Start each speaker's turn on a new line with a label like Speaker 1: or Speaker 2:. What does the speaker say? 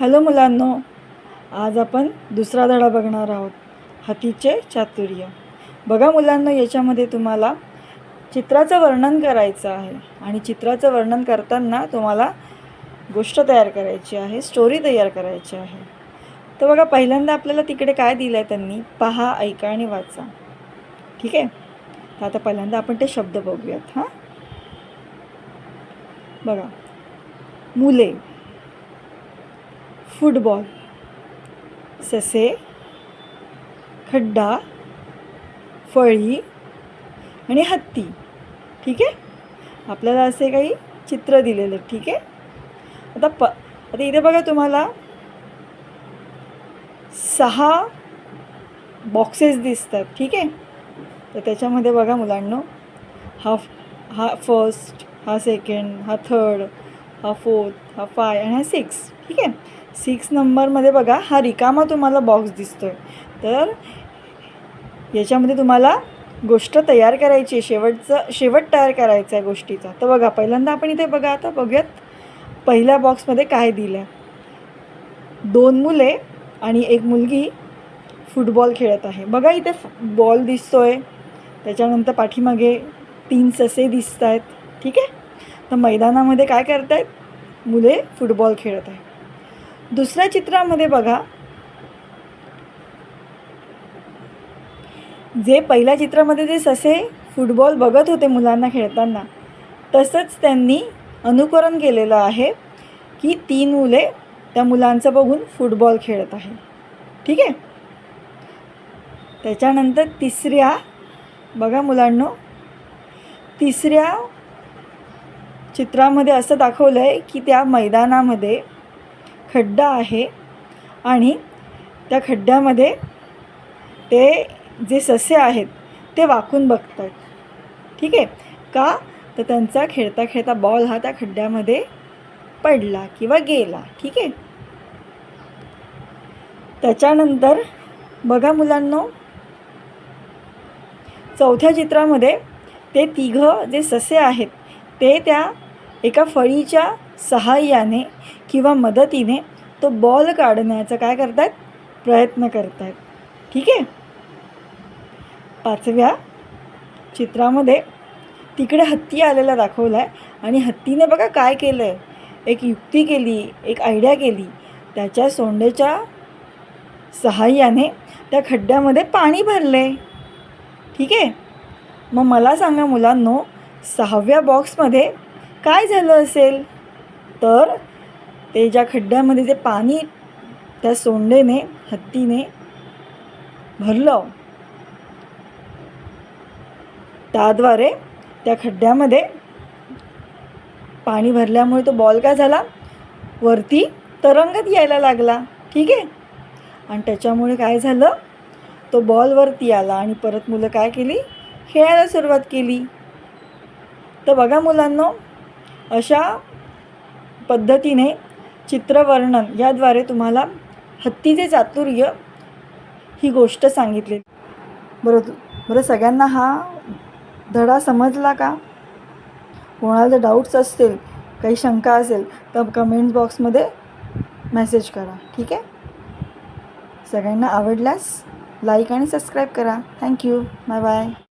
Speaker 1: Hello मुलांनो, आज आपण दुसरा धडा बघणार आहोत, हातीचे चातुर्य. बघा मुलांनो, याच्यामध्ये तुम्हाला चित्राचं वर्णन करायचं आहे आणि चित्राचं वर्णन करताना तुम्हाला गोष्ट तयार करायची आहे, स्टोरी तयार करायची आहे. तर बघा, पहिल्यांदा आपल्याला तिकडे काय दिलं आहे त्यांनी, पहा, ऐका आणि वाचा. ठीक आहे. तर आता पहिल्यांदा आपण ते शब्द बघूयात. हां, बघा, मुले, फुटबॉल, ससे, खड्डा, फळी आणि हत्ती. ठीक आहे. आपल्याला असे काही चित्र दिलेले. ठीक आहे. आता इथे बघा, तुम्हाला 6 बॉक्सेस दिसतात. ठीक आहे. तर त्याच्यामध्ये बघा मुलांनो, हा फर्स्ट, हा सेकंड, हा थर्ड, हा फोर्थ, हा 5 आणि हा 6. ठीक आहे. 6 नंबरमध्ये बघा, हा रिकामा तुम्हाला बॉक्स दिसतोय. तर याच्यामध्ये तुम्हाला गोष्ट तयार करायची आहे, शेवट तयार करायचा आहे गोष्टीचा. तर बघा, पहिल्यांदा आपण इथे बघा, आता बघूयात पहिल्या बॉक्समध्ये काय दिलं आहे. 2 मुले आणि 1 मुलगी फुटबॉल खेळत आहे. बघा, इथे बॉल दिसतोय, त्याच्यानंतर पाठीमागे 3 ससे दिसत आहेत. ठीक आहे. तर मैदानामध्ये काय करत आहेत, मुले फुटबॉल खेळत आहेत. दुसऱ्या चित्रामध्ये बघा, जे पहिल्या चित्रामध्ये जे ससे फुटबॉल बघत होते मुलांना खेळताना, तसंच त्यांनी अनुकरण केलेलं आहे की 3 मुले त्या मुलांचं बघून फुटबॉल खेळत आहे. ठीक आहे. त्याच्यानंतर बघा मुलांनो, तिसऱ्या चित्रामध्ये असं दाखवलं आहे की त्या मैदानामध्ये खड्डा आहे आणि त्या खड्ड्यामध्ये ते जे ससे आहेत ते वाकून बघतात. ठीक आहे. का? तर त्यांचा खेळता खेळता बॉल हा त्या खड्ड्यामध्ये पडला किंवा गेला. ठीक आहे. त्याच्यानंतर बघा मुलांनो, चौथ्या चित्रामध्ये ते 3 जे ससे आहेत ते त्या एका फळीच्या सहाय्याने किंवा मदतीने तो बॉल काढण्याचा काय करतात, प्रयत्न करतात. ठीक आहे. 5व्या चित्रामध्ये तिकडे हत्ती आलेला दाखवला आहे आणि हत्तीने बघा काय केलं आहे, एक युक्ती केली, एक आयडिया केली. त्याच्या सोंडेच्या सहाय्याने त्या खड्ड्यामध्ये पाणी भरले. ठीक आहे. मग मला सांगा मुलांनो, 6व्या बॉक्समध्ये काय झालं असेल. तर ते ज्या खड्ड्यामध्ये जे पाणी त्या सोंडेने, हत्तीने भरलं, त्याद्वारे त्या खड्ड्यामध्ये पाणी भरल्यामुळे तो बॉल काय झाला, वरती तरंगत यायला लागला. ठीक आहे. आणि त्याच्यामुळे काय झालं, तो बॉल वरती आला आणि परत मुलं काय केली, खेळायला सुरुवात केली. तर बघा मुलांनो, अशा पद्धतीने चित्रवर्णन याद्वारे तुम्हाला हत्तीचे चातुर्य ही गोष्ट सांगितली. बरं, सगळ्यांना हा धडा समजला का? कोणाला जर डाऊट्स असतील, काही शंका असेल तर कमेंट बॉक्समध्ये मेसेज करा. ठीक आहे. सगळ्यांना आवडल्यास लाईक आणि सबस्क्राईब करा. थँक्यू. Bye bye.